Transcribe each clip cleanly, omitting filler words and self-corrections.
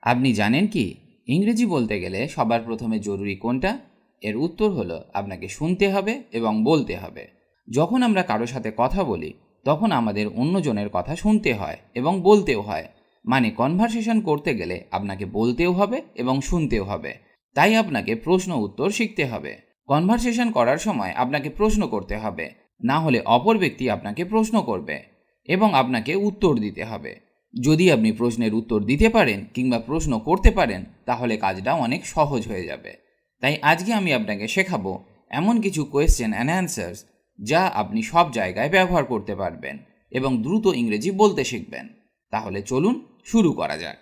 আপনি জানেন কি ইংরেজি বলতে গেলে সবার প্রথমে জরুরি কোনটা? এর উত্তর হলো আপনাকে শুনতে হবে এবং বলতে হবে। যখন আমরা কারোর সাথে কথা বলি তখন আমাদের অন্যজনের কথা শুনতে হয় এবং বলতেও হয়। মানে কনভারসেশন করতে গেলে আপনাকে বলতেও হবে এবং শুনতেও হবে। তাই আপনাকে প্রশ্ন উত্তর শিখতে হবে। কনভারসেশন করার সময় আপনাকে প্রশ্ন করতে হবে, না হলে অপর ব্যক্তি আপনাকে প্রশ্ন করবে এবং আপনাকে উত্তর দিতে হবে। যদি আপনি প্রশ্নের উত্তর দিতে পারেন কিংবা প্রশ্ন করতে পারেন তাহলে কাজটা অনেক সহজ হয়ে যাবে। তাই আজকে আমি আপনাকে শেখাবো এমন কিছু কোয়েশ্চেন অ্যান্ড অ্যান্সার্স যা আপনি সব জায়গায় ব্যবহার করতে পারবেন এবং দ্রুত ইংরেজি বলতে শিখবেন। তাহলে চলুন শুরু করা যাক।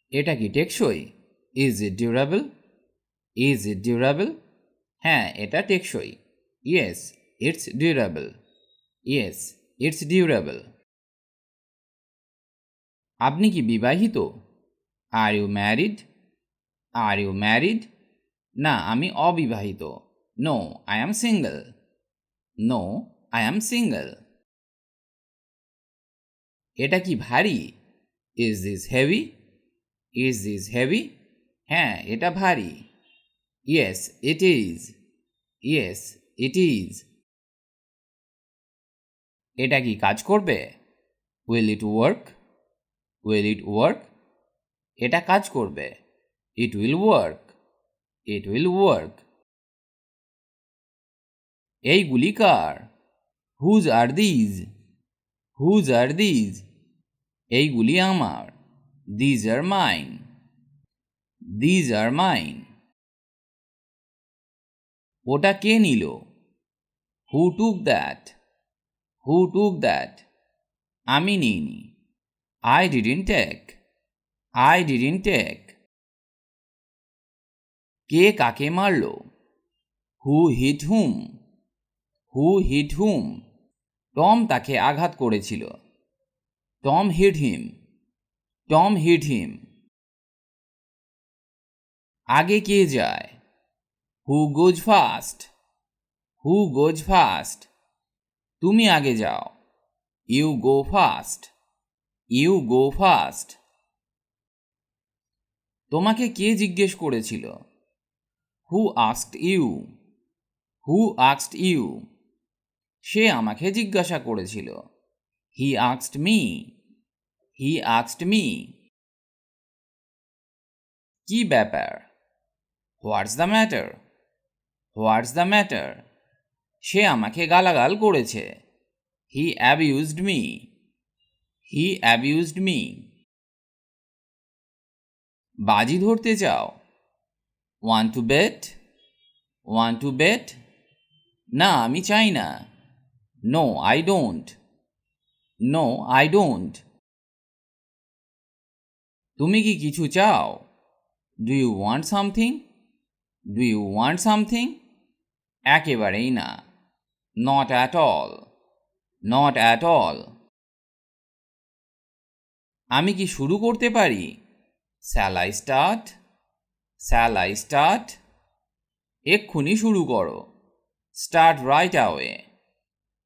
এটা কি টেকসই? Is it durable? Is it durable? হ্যাঁ, এটা টেকসই। Yes, it's durable. Yes, it's durable. আপনি কি বিবাহিত? Are you married? Are you married? না, আমি অবিবাহিত। No, I am single. No, I am single. এটা কি ভারী? Is this heavy? Is this heavy? হ্যাঁ, এটা ভারী। Yes, it is. Yes, it is. এটা কি কাজ করবে? Will it work? Will it work? এটা কাজ করবে। ইট will work. It will work. এইগুলি কার? Whose are these? Whose are these? এইগুলি আমার। These are mine. These are mine. ওটা কে নিল? Who took that? Who took that? আমি নিইনি। I didn't take. I didn't take. কে কাকে মারল? Who hit whom? Who hit whom? Tom তাকে আঘাত করেছিল। Tom hit him. Tom hit him. আগে কে যায়? Who goes first? Who goes first? তুমি আগে যাও। You go first. You go first. তোমাকে কে জিজ্ঞেস করেছিল? Who asked you? Who asked you? সে আমাকে জিজ্ঞাসা করেছিল। He asked me. He asked me. কি ব্যাপার? What's the matter? What's the matter? সে আমাকে গালাগাল করেছে। He abused me. He abused me. বাজি ধরতে চাও? Want to bet? Want to bet? না, আমি চাই না। No, I don't. No, I don't. তুমি কি কিছু চাও? Do you want something? Do you want something? একেবারেই না। Not at all. Not at all. আমি কি শুরু করতে পারি? Shall I start? Shall I start? এক্ষুনি শুরু করো। Start right away.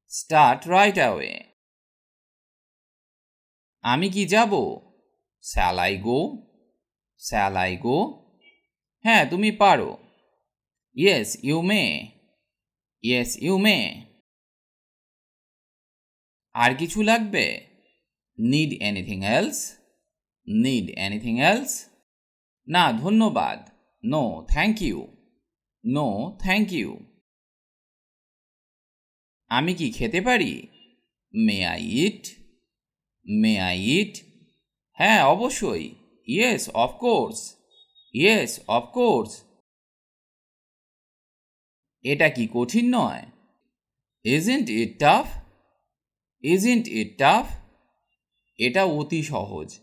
Start right away. আমি কি যাব? Shall I go? Shall I go? হ্যাঁ, তুমি পারো। Yes you may. Yes you may. আর কিছু লাগবে? Need anything else? Need anything else? না, ধন্যবাদ। No thank you. No thank you. আমি কি খেতে পারি? May I eat? May I eat? হ্যাঁ, অবশ্যই। Yes of course. Yes of course. এটা কি কঠিন নয়? Isn't it tough? Isn't it tough? এটা অতি সহজ।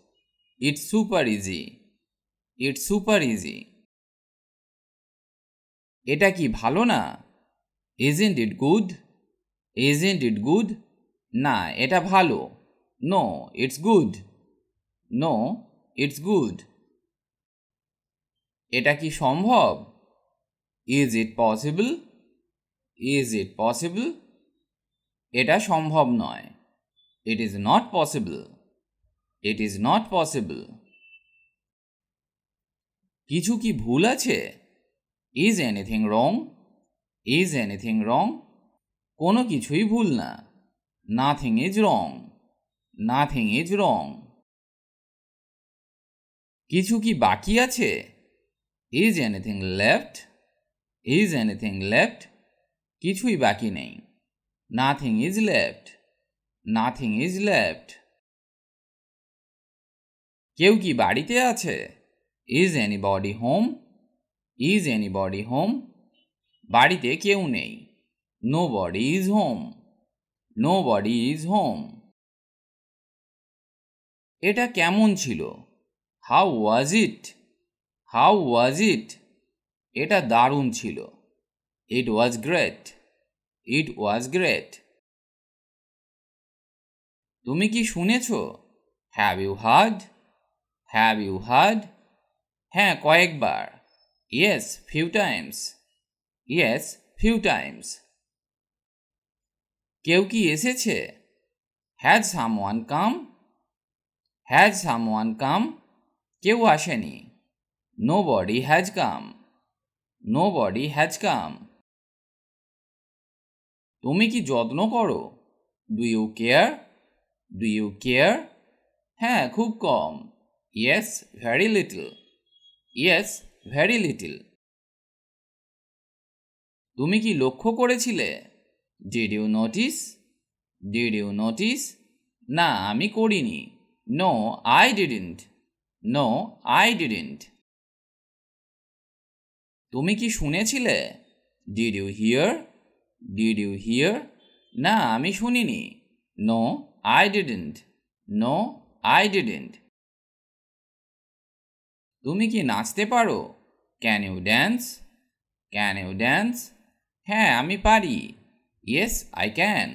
It's super easy. It's super easy. এটা কি ভালো না? Isn't it good? Isn't it good? না, এটা ভালো। No, it's good. No, it's good. এটা কি সম্ভব? Is it possible? Is it possible? এটা সম্ভব নয়। It is not possible. It is not possible. কিছু কি ভুল আছে? Is anything wrong? Is anything wrong? কোনো কিছুই ভুল না। Nothing is wrong. Nothing is wrong. কিছু কি বাকি আছে? Is anything left? Is anything left? কিছুই বাকি নেই। Nothing is left. Nothing is left. কেউ কি বাড়িতে আছে? Is anybody home? Is anybody home? বাড়িতে কেউ নেই। Nobody is home. Nobody is home. এটা কেমন ছিল? How was it? How was it? এটা দারুণ ছিল। It was great. It was great. তুমি কি শুনেছো? Have you heard? Have you heard? হ্যাঁ, কয়েকবার। Yes, few times. Yes, few times. কেউ কি এসেছে? Has someone come? Has someone come? কেউ আসেনি। Nobody has come. Nobody has come. তুমি কি যত্ন করো? Do you care? Do you care? হ্যাঁ, খুব কম। Yes, very little. Yes, very little. তুমি কি লক্ষ্য করেছিলে? Did you notice? Did you notice? না, আমি করিনি। No, I didn't. No, I didn't. তুমি কি শুনেছিলে? Did you hear? Did you hear? না, আমি শুনিনি। No, I didn't. No, I didn't. তুমি কি নাচতে পারো? Can you dance? Can you dance? হ্যাঁ, আমি পারি। Yes, I can.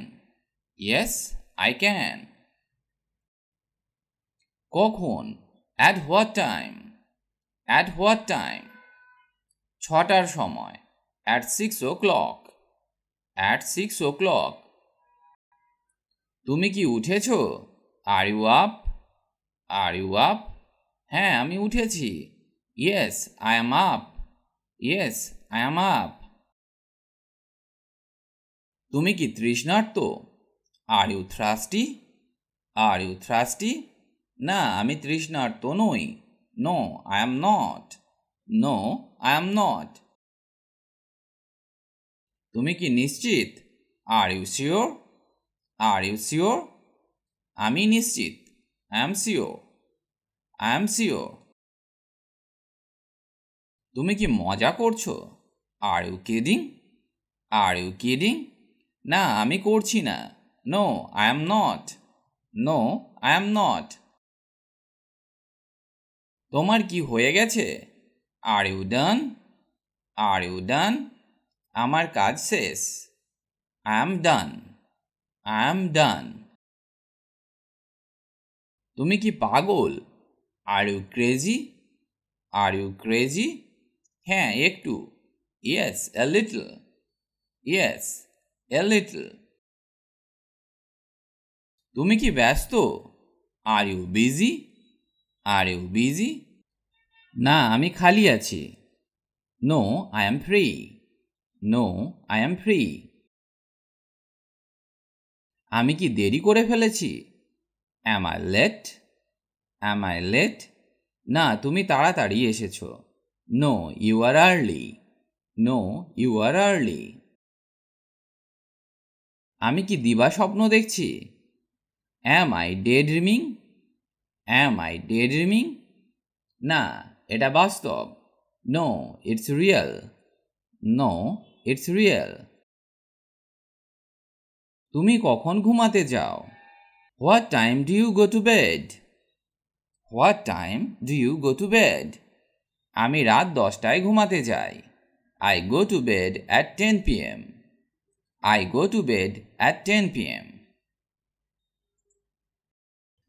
Yes, I can. কখন? At what time? At what time? 6টার সময়। At 6 o'clock. At 6 o'clock. তুমি কি উঠেছো? Are you up? Are you up? হ্যাঁ, আমি উঠেছি। Yes, I am up. Yes, I am up. তুমি কি তৃষ্ণার্ত? Are you thirsty? Are you thirsty? না, আমি তৃষ্ণার্ত নই। No, I am not. No, I am not. তুমি কি নিশ্চিত? Are you sure? Are you sure? আমি নিশ্চিত। I am sure. I am sure. তুমি কি মজা করছো? Are you kidding? Are you kidding? না, আমি করছি না। No, I am not. No, I am not. তোমার কি হয়ে গেছে? Are you done? Are you done? আমার কাজ শেষ। I am done. I am done. তুমি কি পাগল? Are you crazy? Are you crazy? হ্যাঁ, একটু। Yes, a little. Yes, a little. তুমি কি ব্যস্ত? Are you busy? Are you busy? না, আমি খালি আছি। No, I am free. No, I am free. আমি কি দেরি করে ফেলেছি? Am I late? Am I late? না, তুমি তাড়াতাড়ি এসেছো। No, you are early. No, you are early. আমি কি দিবা স্বপ্ন দেখছি? Am I daydreaming? Am I daydreaming? না, এটা বাস্তব। No, it's real. No, it's real. তুমি কখন ঘুমাতে যাও? What time do you go to bed? What time do you go to bed? আমি রাত 10টায় ঘুমাতে যাই। I go to bed at 10 p.m. I go to bed at 10 p.m.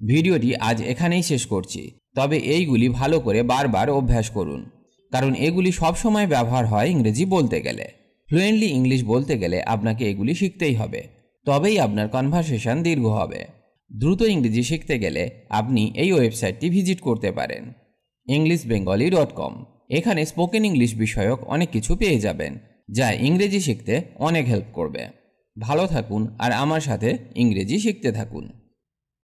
ভিডিওটি আজ এখানেই শেষ করছি। তবে এইগুলি ভালো করে বারবার অভ্যাস করুন, কারণ এগুলি সব সময় ব্যবহার হয় ইংরেজি বলতে গেলে। ফ্লুয়েন্টলি ইংলিশ বলতে গেলে আপনাকে এগুলি শিখতেই হবে, তবেই আপনার কনভারসেশন দীর্ঘ হবে। দ্রুত ইংরেজি শিখতে গেলে আপনি এই ওয়েবসাইটটি ভিজিট করতে পারেন englishbengali.com। এখানে স্পোকেন ইংলিশ বিষয়ক অনেক কিছু পেয়ে যাবেন, যা ইংরেজি শিখতে অনেক হেল্প করবে। ভালো থাকুন আর আমার সাথে ইংরেজি শিখতে থাকুন।